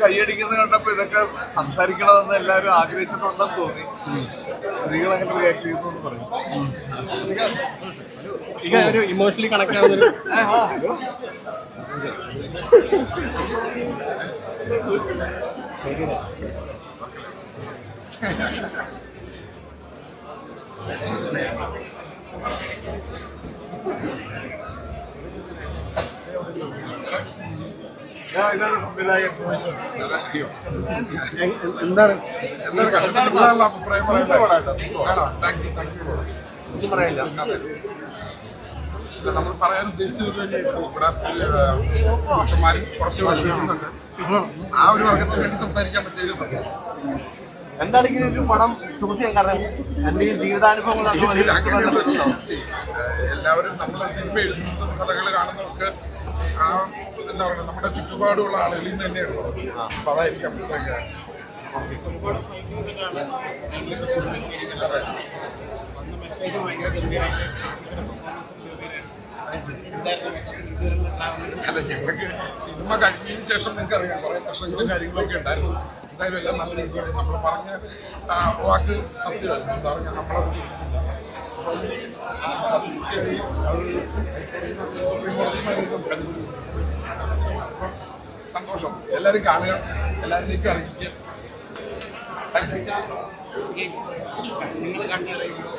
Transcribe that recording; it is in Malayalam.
കൈയടിക്കുന്നത് കണ്ടപ്പോ ഇതൊക്കെ സംസാരിക്കണമെന്ന് എല്ലാവരും ആഗ്രഹിച്ചിട്ടുണ്ടെന്ന് തോന്നി. സ്ത്രീകൾ അങ്ങനെ റിയാക്ട് ചെയ്യുന്നു എന്ന് പറഞ്ഞു. ഒരു ഇമോഷണലി കണക്ട് ആവുന്നൊരു ഇതാണ് സംവിധായകൻ. എന്താണ് അഭിപ്രായം പറയില്ല. നമ്മൾ പറയാൻ ഉദ്ദേശിച്ചത് പുരുഷന്മാരും കുറച്ച് വിഷമിക്കുന്നുണ്ട്. ആ ഒരു വർഗത്തിന് വേണ്ടി സംസാരിക്കാൻ പറ്റിയ സന്തോഷം. എന്താണ് ഇങ്ങനെ ഒരു പടം ചൂസ് ചെയ്യാൻ കാരണം? എന്തെങ്കിലും ജീവിതാനുഭവങ്ങൾ എല്ലാവരും നമ്മളെ സിനിമ എഴുതുന്നതും കഥകൾ കാണുന്നവർക്ക് ആ എന്താ പറയുക നമ്മുടെ ചുറ്റുപാടുള്ള ആളുകളിൽ നിന്ന് തന്നെയാണ്. അപ്പൊ അതായിരിക്കാം അല്ല, ഞങ്ങൾക്ക് സിനിമ കഴിഞ്ഞതിന് ശേഷം നിങ്ങൾക്ക് അറിയാം കുറെ പ്രശ്നങ്ങളും കാര്യങ്ങളൊക്കെ ഉണ്ടായിരുന്നു. എന്തായാലും എല്ലാം നല്ല രീതിയിൽ നമ്മൾ പറഞ്ഞ വാക്ക് സത്യമായിരുന്നു. എന്താ പറയുക, നമ്മളത് സന്തോഷം. എല്ലാവരും കാണുക, എല്ലാവരിലേക്കും അറിയിക്കുക. നിങ്ങൾ കണ്ടറിയുമ്പോൾ